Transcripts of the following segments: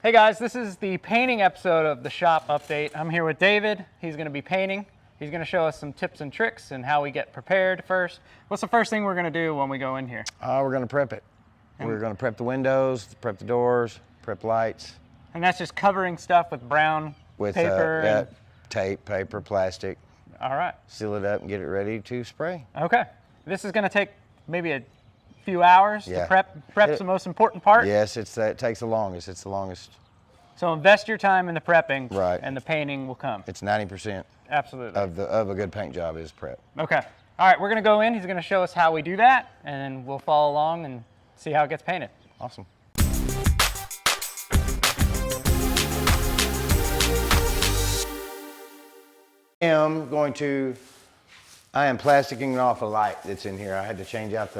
Hey guys, this is the painting episode of the shop update. I'm here with David. He's going to be painting. He's going to show us some tips and tricks and how we get prepared first. What's the first thing we're going to do when we go in here? We're going to prep it. We're going to prep the windows, prep the doors, prep lights. And that's just covering stuff with brown paper? Tape, paper, plastic. All right. Seal it up and get it ready to spray. Okay. This is going to take maybe a few hours to prep. Prep's the most important part? Yes, it takes the longest. It's the longest. So invest your time in the prepping, right, and the painting will come. It's 90%. Absolutely. Of a good paint job is prep. Okay. All right, we're going to go in. He's going to show us how we do that, and then we'll follow along and see how it gets painted. Awesome. I am plasticking off a light that's in here. I had to change out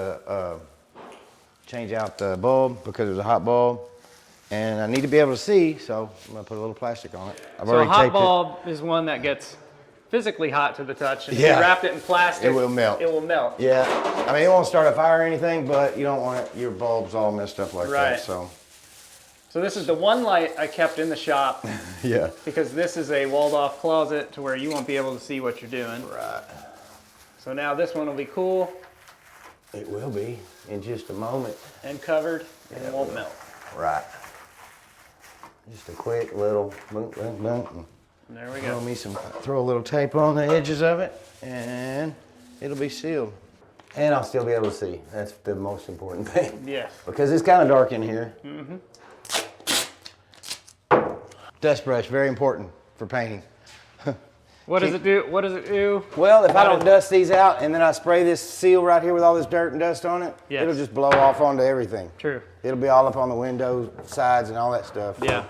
the bulb because it was a hot bulb, and I need to be able to see, so I'm gonna put a little plastic on it. So a hot bulb is one that gets physically hot to the touch, and if you wrapped it in plastic, it will melt. It will melt. Yeah, I mean, it won't start a fire or anything, but you don't want your bulbs all messed up like that. So this is the one light I kept in the shop. Yeah. Because this is a walled off closet to where you won't be able to see what you're doing. Right. So now this one will be cool. It will be in just a moment. And covered, and it won't melt. Right. Just a quick little boom, boom, boom. There we go. Throw a little tape on the edges of it, and it'll be sealed. And I'll still be able to see. That's the most important thing. Yes. Because it's kind of dark in here. Mm-hmm. Dust brush, very important for painting. What does it do? What does it do? Well, if I don't dust these out and then I spray this seal right here with all this dirt and dust on it, it'll just blow off onto everything. True. It'll be all up on the windows, sides, and all that stuff. Yeah.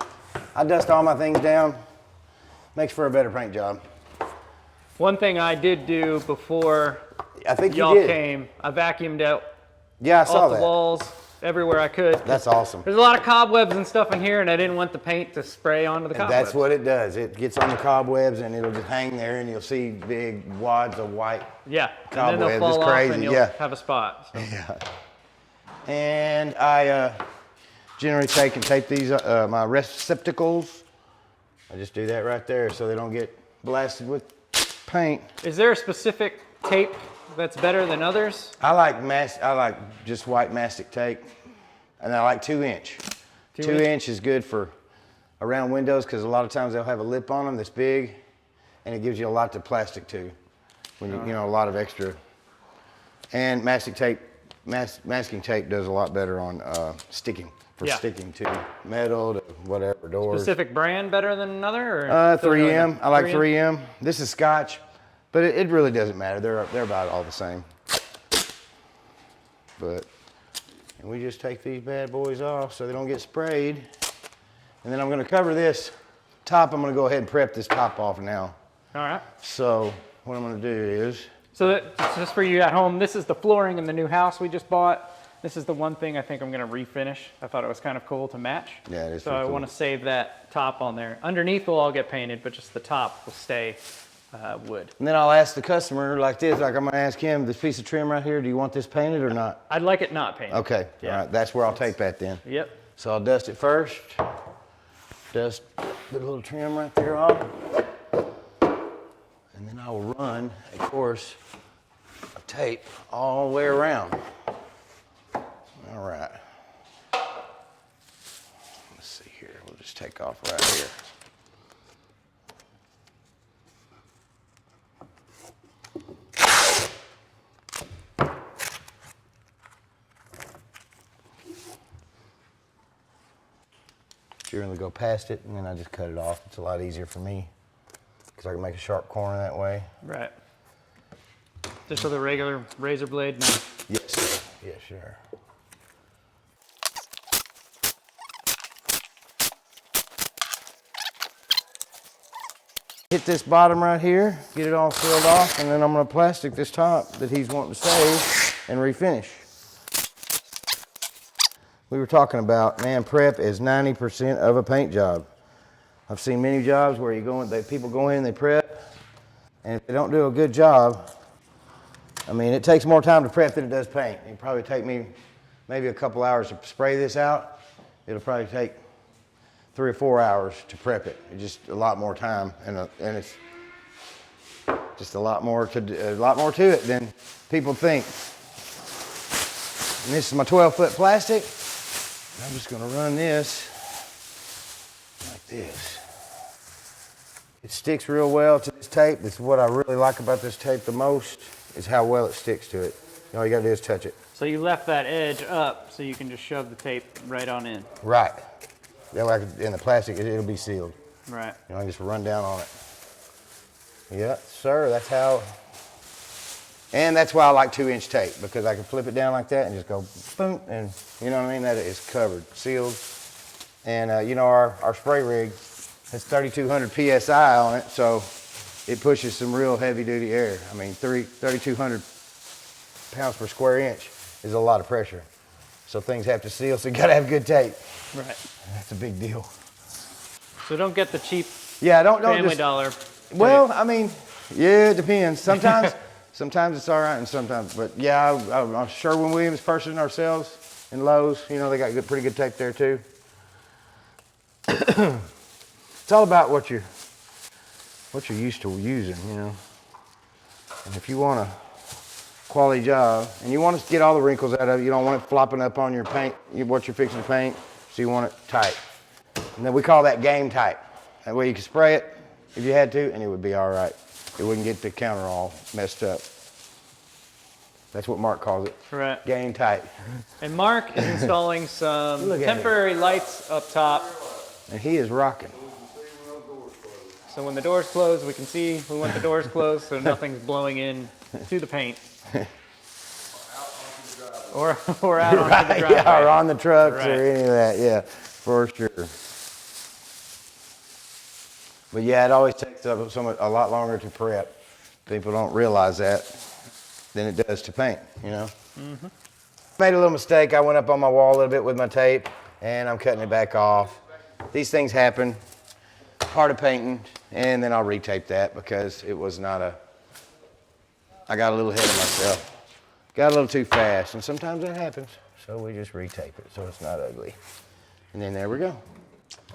I dust all my things down. Makes for a better paint job. One thing I did do before y'all came, I vacuumed out off the walls everywhere I could. That's awesome. There's a lot of cobwebs and stuff in here, and I didn't want the paint to spray onto the cobwebs. That's what it does. It gets on the cobwebs, and it'll just hang there, and you'll see big wads of white cobwebs. And then they'll fall off, and you'll have a spot. So. Yeah. And I generally take and tape these, my receptacles. I just do that right there so they don't get blasted with paint. Is there a specific tape that's better than others? I like just white mastic tape, and I like 2-inch. 2-inch is good for around windows because a lot of times they'll have a lip on them that's big, and it gives you a lot to plastic too. When you know, a lot of extra. And masking tape does a lot better on sticking. Sticking to metal, to whatever, doors. Specific brand better than another? Or 3M. I like 3M. This is Scotch, but it really doesn't matter. They're about all the same. And we just take these bad boys off so they don't get sprayed. And then I'm going to cover this top. I'm going to go ahead and prep this top off now. All right. So what I'm going to do is. So just for you at home, this is the flooring in the new house we just bought. This is the one thing I think I'm going to refinish. I thought it was kind of cool to match. Yeah, it is. So I want to save that top on there. Underneath will all get painted, but just the top will stay wood. And then I'll ask the customer like this, like I'm going to ask him, this piece of trim right here, do you want this painted or not? I'd like it not painted. Okay, all right, that's where I'll take that then. Yep. So I'll dust it first. Dust the little trim right there off. And then I will run a course of tape all the way around. All right. Let's see here. We'll just take off right here. Generally go past it, and then I just cut it off. It's a lot easier for me because I can make a sharp corner that way. Right. Just with a regular razor blade knife. Yes. Yeah, sure. Hit this bottom right here, get it all sealed off, and then I'm going to plastic this top that he's wanting to save and refinish. We were talking about, man, prep is 90% of a paint job. I've seen many jobs where people go in and they prep, and if they don't do a good job, I mean, it takes more time to prep than it does paint. It'll probably take me maybe a couple hours to spray this out. It'll probably take 3 or 4 hours to prep it. It's just a lot more time, and it's just a lot more to it than people think. And this is my 12-foot plastic. I'm just gonna run this like this. It sticks real well to this tape. This is what I really like about this tape the most, is how well it sticks to it. All you gotta do is touch it. So you left that edge up so you can just shove the tape right on in. Right. That way in the plastic, it'll be sealed. Right. You know, I just run down on it. Yeah, sir, that's how. And that's why I like 2-inch tape, because I can flip it down like that and just go boom, and you know what I mean? That is covered, sealed. And you know, our spray rig has 3,200 PSI on it, so it pushes some real heavy duty air. I mean, 3,200 pounds per square inch is a lot of pressure. So things have to seal, so you gotta have good tape. Right. That's a big deal. So don't get the cheap don't Family just, Dollar. Well, I mean, yeah, it depends. Sometimes it's all right, and sometimes, but yeah, I'm Sherwin-Williams person ourselves in Lowe's. You know, they got pretty good tape there too. It's all about what you're used to using, you know. And if you want a quality job and you want to get all the wrinkles out of it, you don't want it flopping up on your paint, what you're fixing to paint, so you want it tight. And then we call that game tight. That way you can spray it if you had to, and it would be all right. It wouldn't get the counter all messed up. That's what Mark calls it. Correct. Game tight. And Mark is installing some Look at temporary lights up top. And he is rocking. So when the doors close, we can see we want the doors closed so nothing's blowing in to the paint. or out onto the driveway. Yeah, or on the trucks Right. or any of that, yeah, for sure. But yeah, it always takes a lot longer to prep. People don't realize that than it does to paint, you know? Mm-hmm. Made a little mistake. I went up on my wall a little bit with my tape, and I'm cutting it back off. These things happen, part of painting, and then I'll retape that because it was not I got a little ahead of myself. Got a little too fast, and sometimes that happens. So we just retape it so it's not ugly. And then there we go.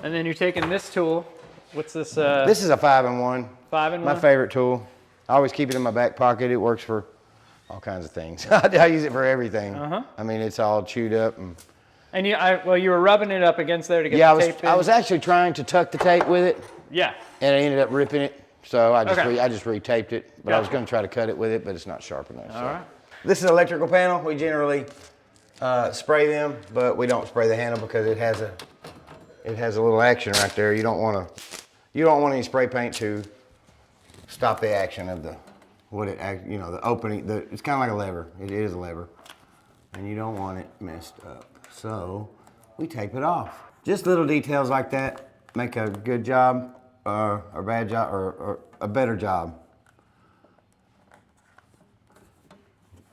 And then you're taking this tool. What's this? This is a 5-in-1. 5-in-1? My favorite tool. I always keep it in my back pocket. It works for all kinds of things. I use it for everything. Uh-huh. I mean, it's all chewed up. And you were rubbing it up against there to get the tape in? I was actually trying to tuck the tape with it. Yeah. And I ended up ripping it. So I just Okay. retaped it. But I was going to try to cut it with it, but it's not sharp enough. All right. This is an electrical panel. We generally spray them, but we don't spray the handle because it has a little action right there. You don't want any spray paint to stop the action of the opening. It's kind of like a lever. It is a lever, and you don't want it messed up. So we tape it off. Just little details like that make a good job, or a bad job, or a better job.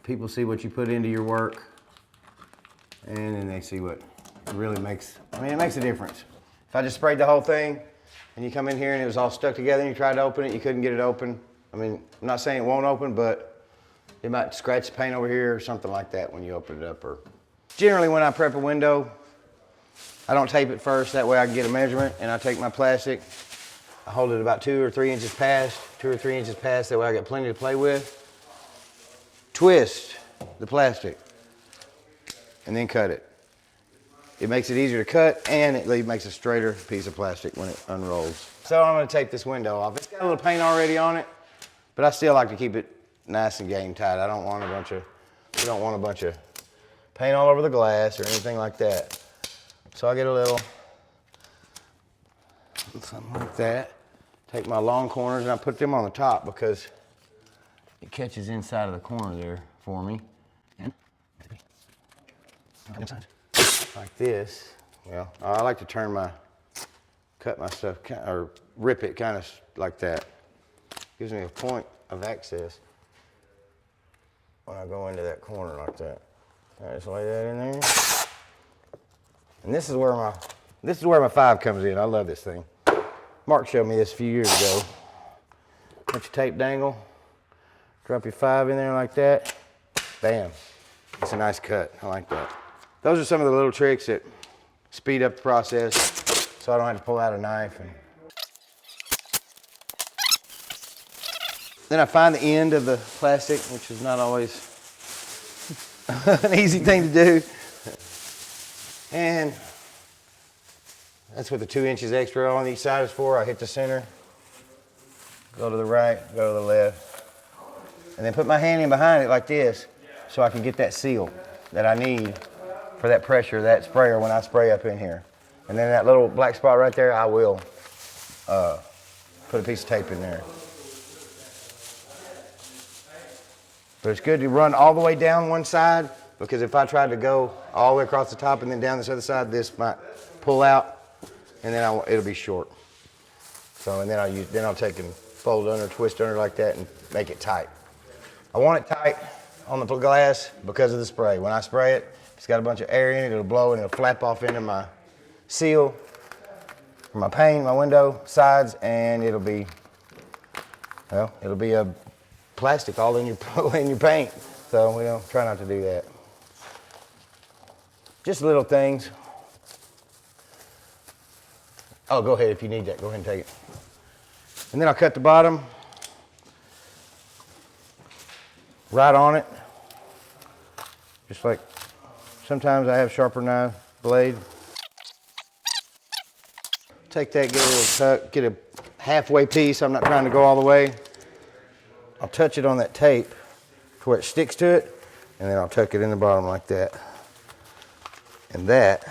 People see what you put into your work, and then they see what it really makes. I mean, it makes a difference. If I just sprayed the whole thing, and you come in here and it was all stuck together, and you tried to open it, you couldn't get it open. I mean, I'm not saying it won't open, but it might scratch the paint over here or something like that when you open it up. Or generally, when I prep a window, I don't tape it first. That way, I can get a measurement, and I take my plastic. I hold it about 2 or 3 inches past. That way, I got plenty to play with. Twist the plastic, and then cut it. It makes it easier to cut, and it makes a straighter piece of plastic when it unrolls. So I'm gonna take this window off. It's got a little paint already on it, but I still like to keep it nice and game tight. We don't want a bunch of paint all over the glass or anything like that. So I get a little, something like that. Take my long corners and I put them on the top because it catches inside of the corner there for me. And like this. Well, I like to cut my stuff, or rip it kind of like that. Gives me a point of access when I go into that corner like that. I just lay that in there. And this is where my 5 comes in. I love this thing. Mark showed me this a few years ago. Let your tape dangle. Drop your 5 in there like that. Bam. It's a nice cut. I like that. Those are some of the little tricks that speed up the process. so I don't have to pull out a knife. And then I find the end of the plastic, which is not always an easy thing to do. And that's what the 2 inches extra on each side is for. I hit the center, go to the right, go to the left, and then put my hand in behind it like this so I can get that seal that I need for that pressure, that sprayer when I spray up in here. And then that little black spot right there, I will put a piece of tape in there. But it's good to run all the way down one side, because if I tried to go all the way across the top and then down this other side, this might pull out, and then it'll be short. So, and then I'll take and fold under, twist under like that, and make it tight. I want it tight on the glass because of the spray. When I spray it, it's got a bunch of air in it, it'll blow and it'll flap off into my seal, my pane, my window sides, and it'll be a plastic all in your paint. So we don't try not to do that. Just little things. Oh, go ahead if you need that. Go ahead and take it. And then I'll cut the bottom right on it. Just like sometimes I have sharper knife blade. Take that, get a little tuck, get a halfway piece. I'm not trying to go all the way. I'll touch it on that tape to where it sticks to it, and then I'll tuck it in the bottom like that. And that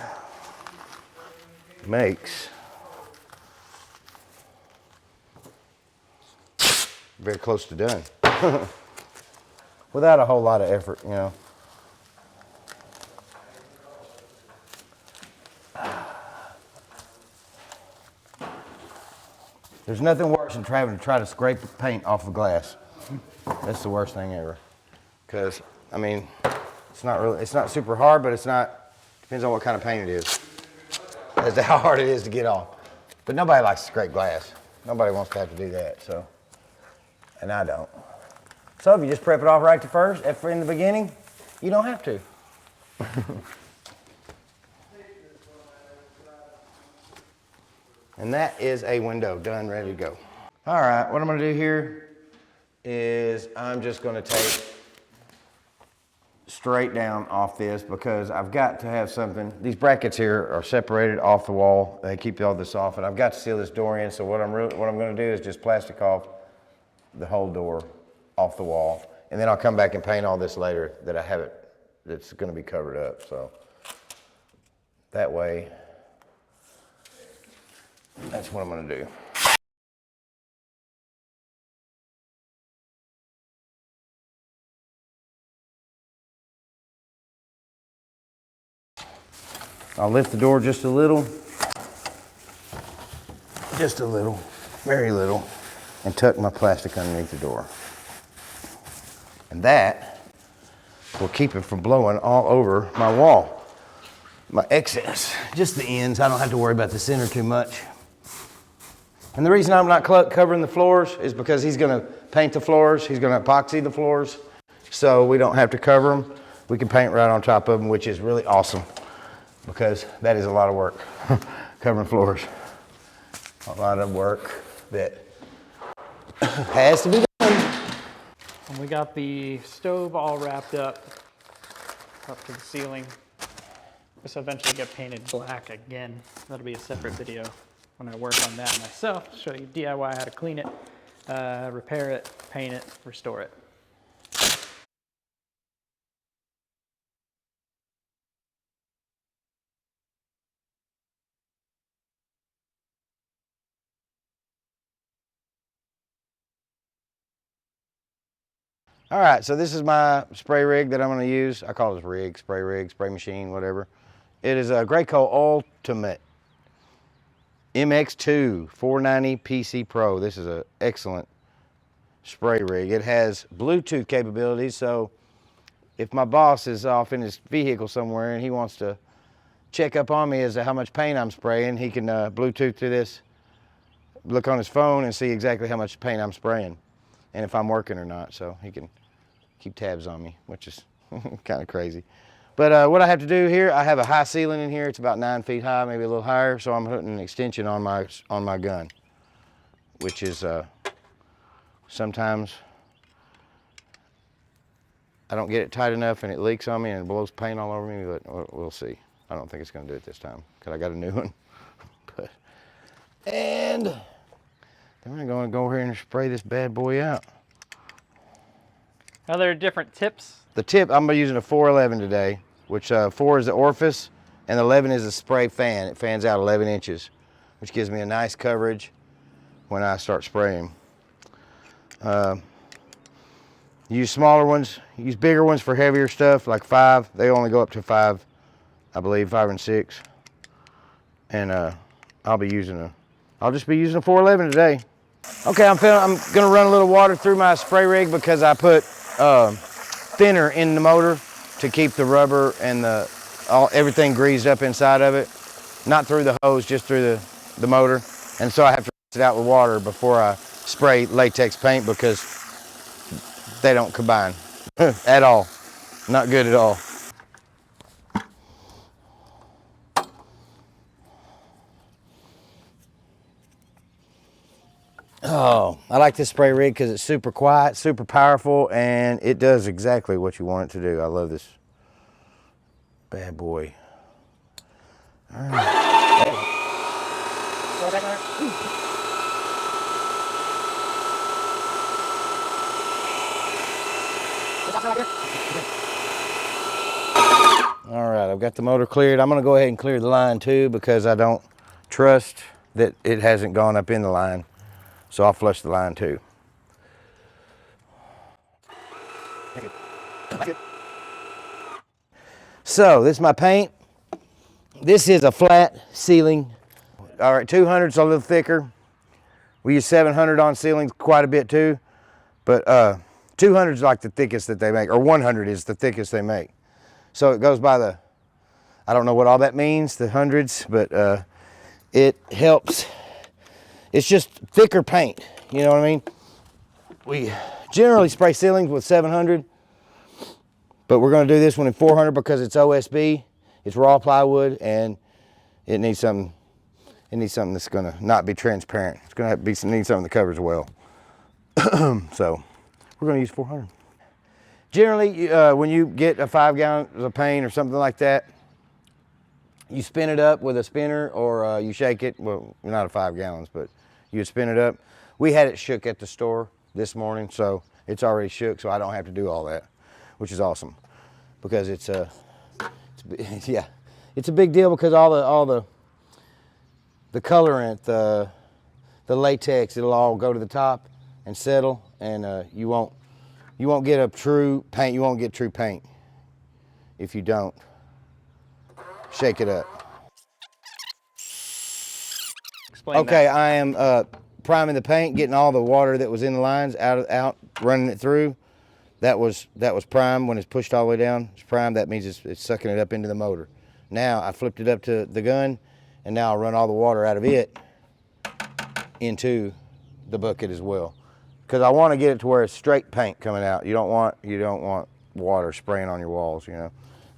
makes very close to done. Without a whole lot of effort, you know. There's nothing worse than having to try to scrape paint off of glass. That's the worst thing ever. Because, I mean, it's not super hard, but depends on what kind of paint it is as to how hard it is to get off. But nobody likes to scrape glass. Nobody wants to have to do that, so. And I don't. So if you just prep it off right to first, in the beginning, you don't have to. And that is a window done, ready to go. All right, what I'm gonna do here is I'm just gonna take straight down off this, because I've got to have something. These brackets here are separated off the wall. They keep all this off, and I've got to seal this door in. So what I'm gonna do is just plastic off the whole door off the wall, and then I'll come back and paint all this later that I have it, that's gonna be covered up. So that way, that's what I'm gonna do. I'll lift the door just a little, very little, and tuck my plastic underneath the door. And that will keep it from blowing all over my wall. My excess, just the ends. I don't have to worry about the center too much. And the reason I'm not covering the floors is because he's gonna paint the floors, he's gonna epoxy the floors, so we don't have to cover them. We can paint right on top of them, which is really awesome, because that is a lot of work, covering floors. A lot of work that has to be done. And we got the stove all wrapped up to the ceiling. This will eventually get painted black again. That'll be a separate video when I work on that myself. Show you DIY how to clean it, repair it, paint it, restore it. All right, so this is my spray rig that I'm gonna use. I call it a rig, spray machine, whatever. It is a Graco Ultimate MX2 490 PC Pro. This is an excellent spray rig. It has Bluetooth capabilities, so if my boss is off in his vehicle somewhere and he wants to check up on me as to how much paint I'm spraying, he can Bluetooth to this, look on his phone and see exactly how much paint I'm spraying and if I'm working or not, so he can keep tabs on me, which is kind of crazy. But what I have to do here, I have a high ceiling in here. It's about 9 feet high, maybe a little higher. So I'm putting an extension on my gun, which is sometimes I don't get it tight enough and it leaks on me and it blows paint all over me, but we'll see. I don't think it's gonna do it this time because I got a new one. And then we're gonna go over here and spray this bad boy out. Now there are different tips. The tip, I'm using a 411 today, which 4 is the orifice and 11 is a spray fan. It fans out 11 inches, which gives me a nice coverage when I start spraying. Use smaller ones, use bigger ones for heavier stuff, like 5. They only go up to 5, I believe, 5 and 6. And I'll just be using a 411 today. Okay, I'm gonna run a little water through my spray rig because I put thinner in the motor to keep the rubber and everything greased up inside of it. Not through the hose, just through the motor. And so I have to rinse it out with water before I spray latex paint because they don't combine at all. Not good at all. Oh, I like this spray rig because it's super quiet, super powerful, and it does exactly what you want it to do. I love this bad boy. All right. All right, I've got the motor cleared. I'm gonna go ahead and clear the line too because I don't trust that it hasn't gone up in the line. So I'll flush the line too. So this is my paint. This is a flat ceiling. All right, 200's a little thicker. We use 700 on ceilings quite a bit too, but 200's like the thickest that they make, or 100 is the thickest they make. So it goes by I don't know what all that means, the hundreds, but it helps. It's just thicker paint, you know what I mean? We generally spray ceilings with 700, but we're gonna do this one in 400 because it's OSB, it's raw plywood, and it needs something that's gonna not be transparent. It's gonna need something that covers well. So we're gonna use 400. Generally, when you get a 5 gallons of paint or something like that, you spin it up with a spinner or you shake it. Well, not a 5 gallons, but you spin it up. We had it shook at the store this morning, so it's already shook, so I don't have to do all that, which is awesome because it's yeah, it's a big deal because all the colorant, the latex, it'll all go to the top and settle, and you won't get a true paint. You won't get true paint if you don't shake it up. Explain okay, that. I am priming the paint, getting all the water that was in the lines out, running it through. That was primed when it's pushed all the way down. It's primed. That means it's sucking it up into the motor. Now I flipped it up to the gun, and now I'll run all the water out of it into the bucket as well, because I want to get it to where it's straight paint coming out. You don't want water spraying on your walls. You know,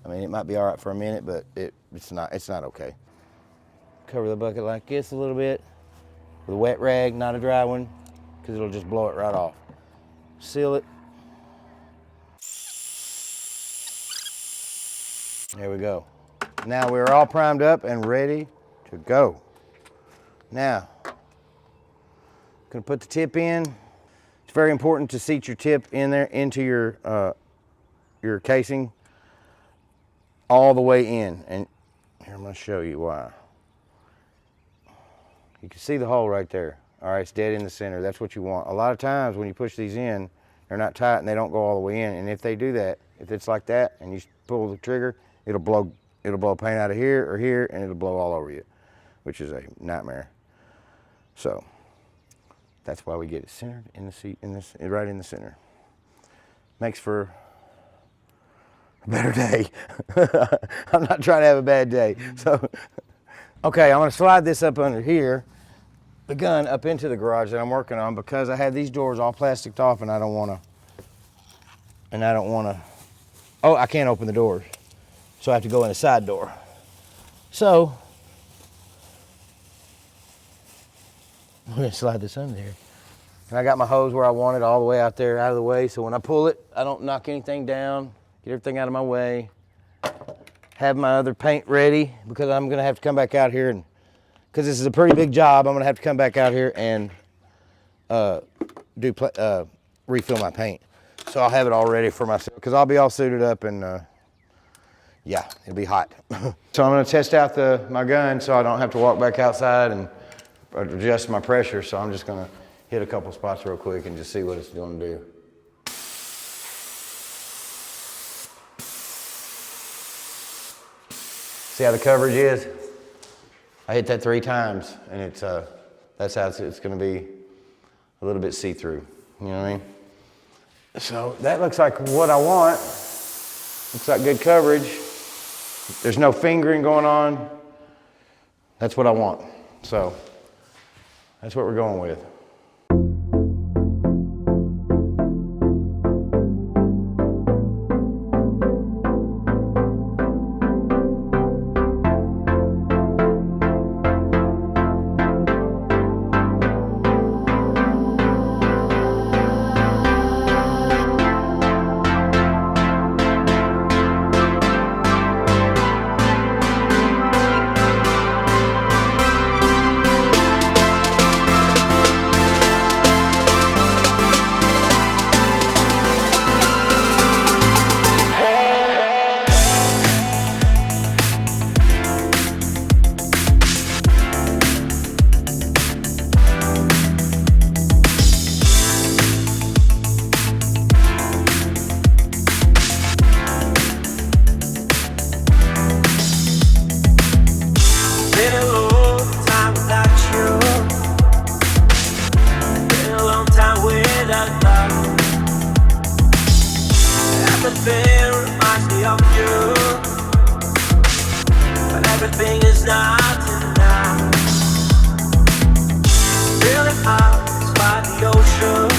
I mean, it might be all right for a minute, but it's not okay. Cover the bucket like this a little bit with a wet rag, not a dry one, because it'll just blow it right off. Seal it. There we go. Now we're all primed up and ready to go. Now, gonna put the tip in. It's very important to seat your tip in there into your casing all the way in. And here, I'm gonna show you why. You can see the hole right there. All right, it's dead in the center. That's what you want. A lot of times when you push these in, they're not tight and they don't go all the way in. And if they do that, if it's like that and you pull the trigger, it'll blow paint out of here or here, and it'll blow all over you, which is a nightmare. So that's why we get it centered in the seat, right in the center. Makes for a better day. I'm not trying to have a bad day. So, okay, I'm gonna slide this up under here, the gun up into the garage that I'm working on, because I have these doors all plasticed off and I don't wanna, oh, I can't open the doors. So I have to go in a side door. So I'm gonna slide this under here. And I got my hose where I want it, all the way out there, out of the way. So when I pull it, I don't knock anything down, get everything out of my way. Have my other paint ready because I'm gonna have to come back out here and, because this is a pretty big job, I'm gonna have to come back out here and refill my paint. So I'll have it all ready for myself because I'll be all suited up and yeah, it'll be hot. So I'm gonna test out my gun so I don't have to walk back outside and adjust my pressure. So I'm just gonna hit a couple spots real quick and just see what it's gonna do. See how the coverage is? I hit that 3 times and it's that's how it's gonna be a little bit see-through, you know what I mean? So that looks like what I want. Looks like good coverage. There's no fingering going on. That's what I want. So that's what we're going with. Everything is not enough. Really out by the ocean,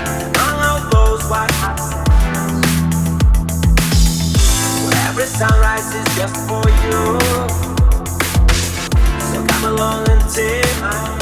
and all of those white hot sands, where every sunrise is just for you. So come along and take my hand.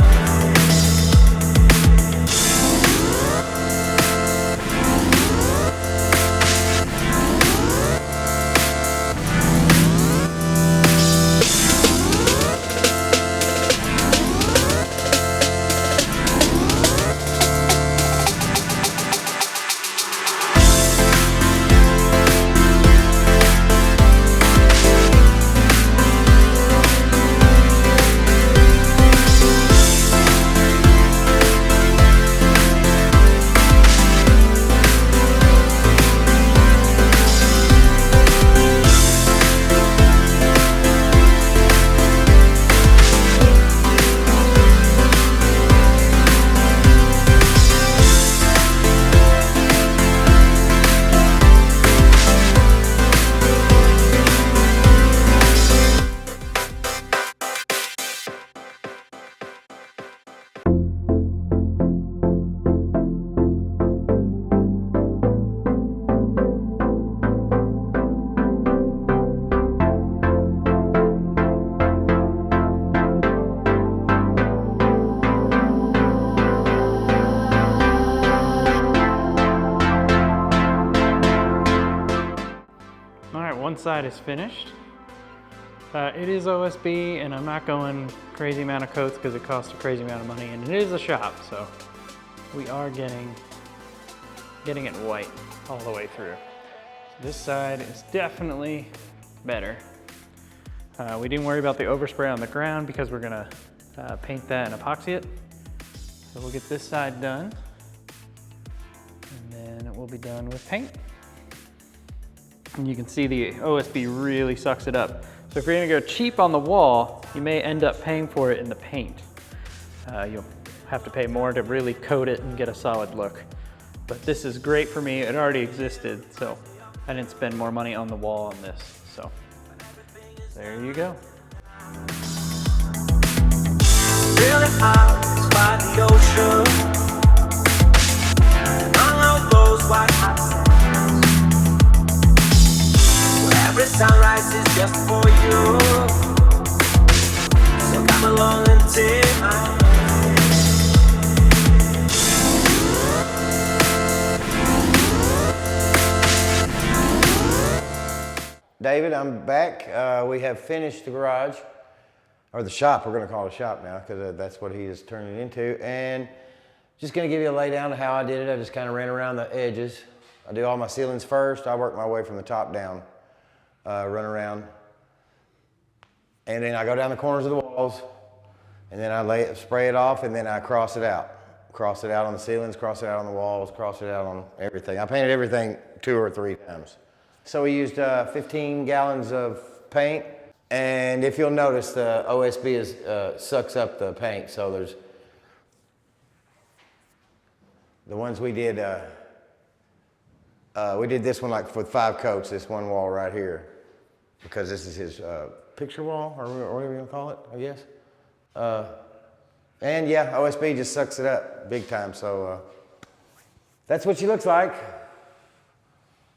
One side is finished. It is OSB, and I'm not going crazy amount of coats because it costs a crazy amount of money, and it is a shop, so we are getting it white all the way through. This side is definitely better. We didn't worry about the overspray on the ground because we're gonna paint that and epoxy it. So we'll get this side done, and then it will be done with paint. And you can see the OSB really sucks it up. So if you're gonna go cheap on the wall, you may end up paying for it in the paint. You'll have to pay more to really coat it and get a solid look. But this is great for me. It already existed, so I didn't spend more money on the wall on this. So there you go. Really out by the ocean, and all of those white hot sands, sunrise is just for you. So come along and take my hand. David, I'm back. We have finished the garage, or the shop. We're going to call it a shop now because that's what he is turning it into. And just going to give you a lay down of how I did it. I just kind of ran around the edges. I do all my ceilings first. I work my way from the top down, run around. And then I go down the corners of the walls, and then I spray it off, and then I cross it out. Cross it out on the ceilings, cross it out on the walls, cross it out on everything. I painted everything 2 or 3 times. So we used 15 gallons of paint, and if you'll notice, the OSB sucks up the paint. So there's the ones we did this one like with 5 coats, this one wall right here, because this is his picture wall, or whatever you want to call it, I guess. And yeah, OSB just sucks it up big time. So that's what she looks like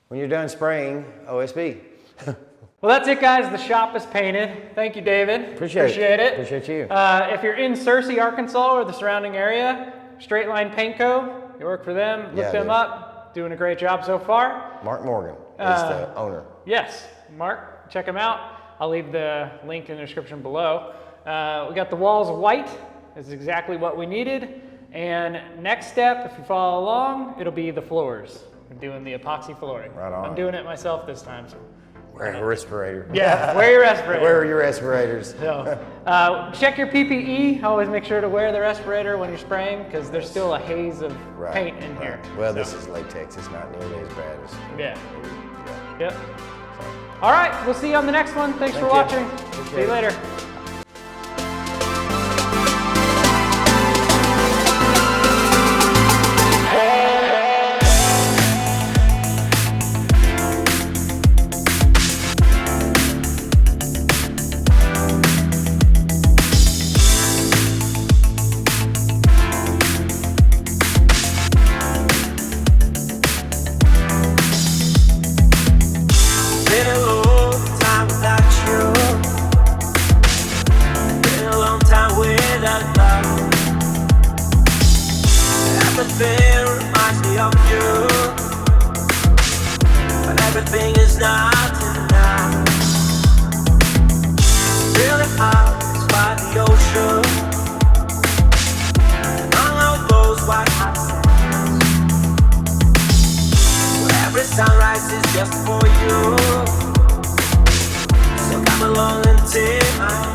when you're done spraying OSB. Well, that's it, guys. The shop is painted. Thank you, David. Appreciate it. Appreciate you. If you're in Searcy, Arkansas, or the surrounding area, Straight Line Paint Co. You work for them. Look them up. Doing a great job so far. Mark Morgan is the owner. Yes, Mark. Check him out. I'll leave the link in the description below. We got the walls white. This is exactly what we needed. And next step, if you follow along, it'll be the floors. I'm doing the epoxy flooring. Right on. I'm doing it myself this time. So. Wear a respirator. Yeah, wear your respirator. Wear your respirators. So, check your PPE. Always make sure to wear the respirator when you're spraying, because there's still a haze of paint in here. Well, so. this is latex. It's not nearly as bad as. Yeah. Yep. All right, we'll see you on the next one. Thanks for watching. See you later. Everything reminds me of you, but everything is not enough. Really hard by the ocean, among all those white hot sands, where every sunrise is just for you. So come along and take my hand.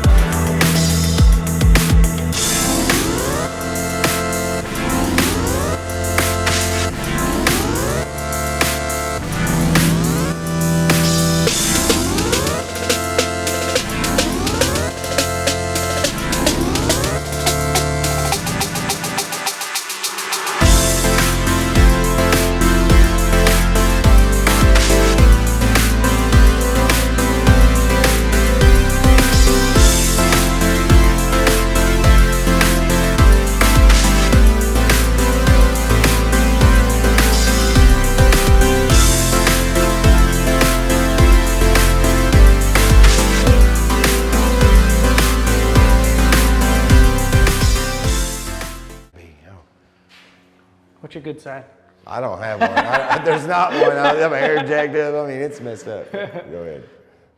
What's your good side? I don't have one. There's not one. I have my hair jacked up. I mean, it's messed up. Go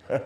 ahead.